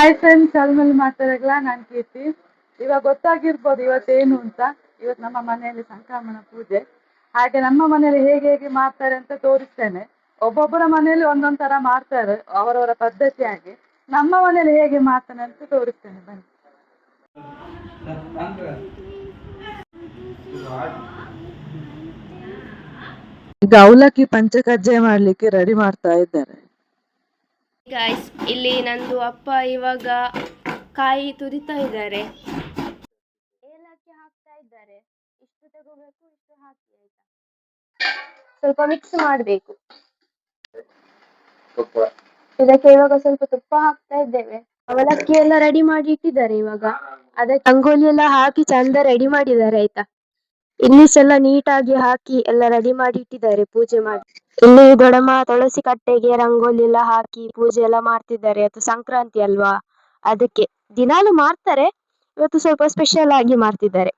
Hi friends, ಅಲ್ಮೇಲೆ ಮಾತಾಡಲ್ಲ. ನಾನು ಕೀರ್ತಿ. ಇವಾಗ ಗೊತ್ತಾಗಿರ್ಬೋದು ಇವತ್ತೇನು ಅಂತ. ಇವತ್ತು ನಮ್ಮ ಮನೆಯಲ್ಲಿ ಸಂಕ್ರಮಣ ಪೂಜೆ. ಹಾಗೆ ನಮ್ಮ ಮನೆಯಲ್ಲಿ ಹೇಗೆ ಹೇಗೆ ಮಾಡ್ತಾರೆ ಅಂತ ತೋರಿಸ್ತೇನೆ. ಒಬ್ಬೊಬ್ಬರ ಮನೆಯಲ್ಲಿ ಒಂದೊಂದ್ ತರ ಮಾಡ್ತಾರೆ, ಅವರವರ ಪದ್ಧತಿಯಾಗಿ. ನಮ್ಮ ಮನೆಯಲ್ಲಿ ಹೇಗೆ ಮಾಡ್ತಾನೆ ಅಂತ ತೋರಿಸ್ತೇನೆ, ಬನ್ನಿ. ಈಗ ಅವಲಕ್ಕಿ ಪಂಚಕಜ್ಜಾಯ ಮಾಡ್ಲಿಕ್ಕೆ ರೆಡಿ ಮಾಡ್ತಾ ಇದ್ದಾರೆ. ಗೈಸ್, ಇಲ್ಲಿ ನಂದು ಅಪ್ಪ ಇವಾಗ ಕಾಯಿ ತುರಿತಾ ಇದ್ದಾರೆ, ಏಲಕ್ಕಿ ಹಾಕ್ತಾ ಇದ್ದಾರೆ. ಇಷ್ಟು ತಗೋಬೇಕು, ಇಷ್ಟು ಹಾಕಿ ಆಯ್ತಾ, ಸ್ವಲ್ಪ ಮಿಕ್ಸ್ ಮಾಡಬೇಕು. ಇದಕ್ಕೆ ಇವಾಗ ಸ್ವಲ್ಪ ತುಪ್ಪ ಹಾಕ್ತಾ ಇದ್ದೇವೆ. ಅವಲಕ್ಕಿ ಎಲ್ಲ ರೆಡಿ ಮಾಡಿ ಇಟ್ಟಿದ್ದಾರೆ. ಇವಾಗ ಅದಕ್ಕೆ ರಂಗೋಲಿ ಎಲ್ಲ ಹಾಕಿ ಚಂದ ರೆಡಿ ಮಾಡಿದ್ದಾರೆ ಆಯ್ತಾ. ಇನ್ನಿಸೆಲ್ಲ ನೀಟಾಗಿ ಹಾಕಿ ಎಲ್ಲ ರೆಡಿ ಮಾಡಿ ಇಟ್ಟಿದ್ದಾರೆ ಪೂಜೆ ಮಾಡಿ. ಇಲ್ಲಿ ದೊಡ್ಡಮ್ಮ ತುಳಸಿ ಕಟ್ಟೆಗೆ ರಂಗೋಲಿ ಎಲ್ಲ ಹಾಕಿ ಪೂಜೆ ಎಲ್ಲ ಮಾಡ್ತಿದ್ದಾರೆ. ಅದು ಸಂಕ್ರಾಂತಿ ಅಲ್ವಾ, ಅದಕ್ಕೆ ದಿನಾಲು ಮಾಡ್ತಾರೆ, ಇವತ್ತು ಸ್ವಲ್ಪ ಸ್ಪೆಷಲ್ ಆಗಿ ಮಾಡ್ತಿದ್ದಾರೆ.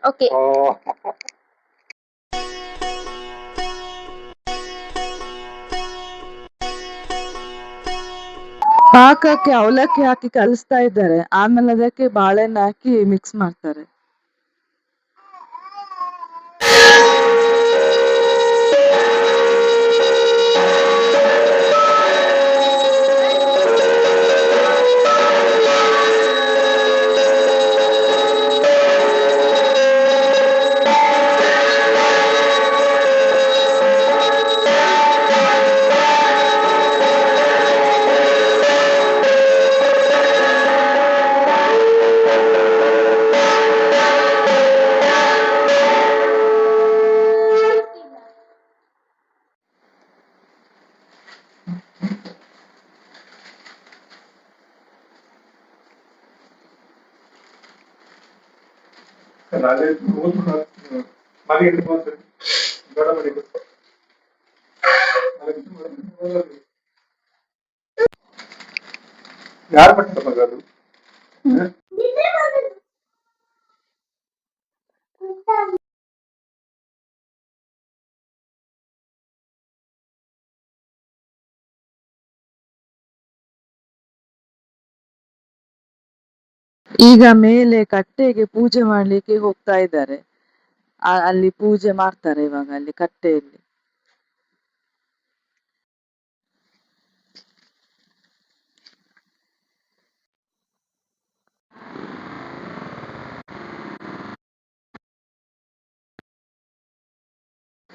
ಓಕೆ, ಪಾಕಕ್ಕೆ ಅವಲಕ್ಕಿ ಹಾಕಿ ಕಲಿಸ್ತಾ ಇದ್ದಾರೆ. ಆಮೇಲೆ ಅದಕ್ಕೆ ಬಾಳೆಹಣ್ಣು ಹಾಕಿ ಮಿಕ್ಸ್ ಮಾಡ್ತಾರೆ. ಯಾರು ಪಟ್ಟ ಮಗದು? ಈಗ ಮೇಲೆ ಕಟ್ಟೆಗೆ ಪೂಜೆ ಮಾಡ್ಲಿಕ್ಕೆ ಹೋಗ್ತಾ ಇದ್ದಾರೆ. ಅಲ್ಲಿ ಪೂಜೆ ಮಾಡ್ತಾರೆ ಇವಾಗ ಅಲ್ಲಿ ಕಟ್ಟೆಯಲ್ಲಿ.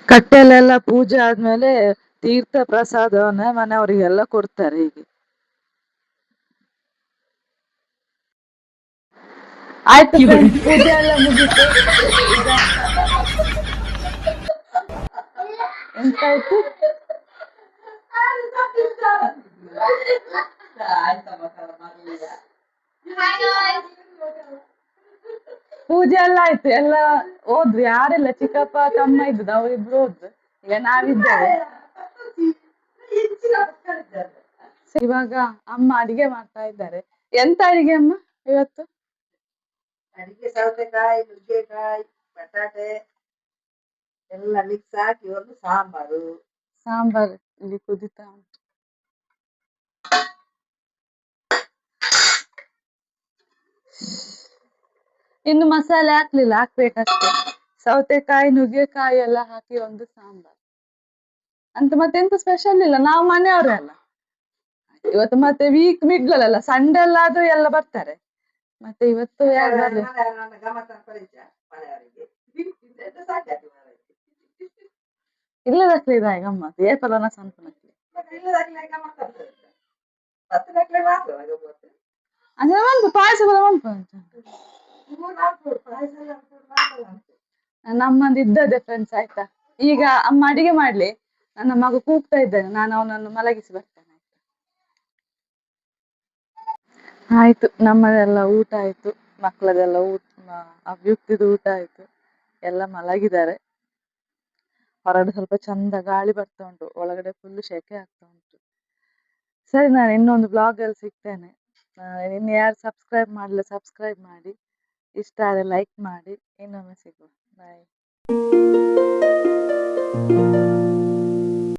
ಕಟ್ಟೆಲೆಲ್ಲ ಪೂಜೆ ಆದ್ಮೇಲೆ ತೀರ್ಥ ಪ್ರಸಾದವನ್ನ ಮನೆಯವರಿಗೆಲ್ಲ ಕೊಡ್ತಾರೆ. ಹೀಗೆ ಆಯ್ತು friends, ಪೂಜೆ ಎಲ್ಲ ಮುಗೀತು. ಈಗ ಎಂತಾಯ್ತು? ಪೂಜೆ ಎಲ್ಲ ಆಯ್ತು, ಎಲ್ಲ ಹೋದ್ರು. ಯಾರಿಲ್ಲ, ಚಿಕ್ಕಪ್ಪ ತಮ್ಮ ಇದ್ದ, ಅವರಿಬ್ರು ಹೋದ್ರು. ಈಗ ನಾವಿದ್ದೇವೆ. ಇವಾಗ ಅಮ್ಮ ಅಡಿಗೆ ಮಾಡ್ತಾ ಇದ್ದಾರೆ. ಎಂತ ಅಡಿಗೆ ಅಮ್ಮ ಇವತ್ತು? ಅಡಿಗೆ ಸೌತೆಕಾಯಿ, ನುಗ್ಗೆಕಾಯಿ, ಬಟಾಟೆ ಎಲ್ಲ ಮಿಕ್ಸ್ ಹಾಕಿ ಒಂದು ಸಾಂಬಾರು. ಸಾಂಬಾರು ಇಲ್ಲಿ ಕುದಿತಾ ಉಂಟು. ಇನ್ನು ಮಸಾಲೆ ಹಾಕ್ಲಿಲ್ಲ, ಹಾಕ್ಬೇಕಷ್ಟೇ. ಸೌತೆಕಾಯಿ ನುಗ್ಗೆಕಾಯಿ ಎಲ್ಲ ಹಾಕಿ ಒಂದು ಸಾಂಬಾರ್ ಅಂತ. ಮತ್ತೆಂತ ಸ್ಪೆಷಲ್ ಇಲ್ಲ, ನಾವು ಮನೆಯವರೇ ಅಲ್ಲ ಇವತ್ತು. ಮತ್ತೆ ವೀಕ್ ಮಿಡ್ಲ್ ಅಲ್ಲ, ಸಂಡೆ ಎಲ್ಲ ಆದ್ರೂ ಎಲ್ಲ ಬರ್ತಾರೆ. ಮತ್ತೆ ಇವತ್ತು ಯಾರು ಬರ್ಲಿಲ್ಲ. ಇಲ್ಲದಕ್ಲೆ ಇದಾಯ ಗಮ್ಮತ್ ಏಪಲನ ಸಂತ ನಕ್ಲೆ ಅಂದ್ರೆ ಒಂದು ಪಾಯಸ ಉಂಟು ನಮ್ಮಂದು ಇದ್ದದೆ ಫ್ರೆಂಡ್ಸ್. ಆಯ್ತಾ, ಈಗ ಅಮ್ಮ ಅಡಿಗೆ ಮಾಡ್ಲಿ, ನನ್ನ ಮಗ ಕೂಗ್ತಾ ಇದ್ದಾನೆ, ನಾನು ಅವನನ್ನು ಮಲಗಿಸಿ ಬರ್ತೇನೆ. ಆಯ್ತು, ನಮ್ಮದೆಲ್ಲ ಊಟ ಆಯ್ತು, ಮಕ್ಕಳದೆಲ್ಲ ಊಟ, ಅಭ್ಯುಕ್ತಿದು ಊಟ ಆಯ್ತು, ಎಲ್ಲ ಮಲಗಿದ್ದಾರೆ. ಹೊರಗಡೆ ಸ್ವಲ್ಪ ಚಂದ ಗಾಳಿ ಬರ್ತಾ ಉಂಟು, ಒಳಗಡೆ ಫುಲ್ ಶೆಕೆ ಆಗ್ತಾ ಉಂಟು. ಸರಿ, ನಾನು ಇನ್ನೊಂದು ಬ್ಲಾಗ್ ಅಲ್ಲಿ ಸಿಗ್ತೇನೆ. ಇನ್ನು ಯಾರು ಸಬ್ಸ್ಕ್ರೈಬ್ ಮಾಡಲ್ಲ ಸಬ್ಸ್ಕ್ರೈಬ್ ಮಾಡಿ, ಇಷ್ಟ ಆದರೆ ಲೈಕ್ ಮಾಡಿ. ಇನ್ನೊಮ್ಮೆ ಸಿಗುವ. ಬಾಯ್.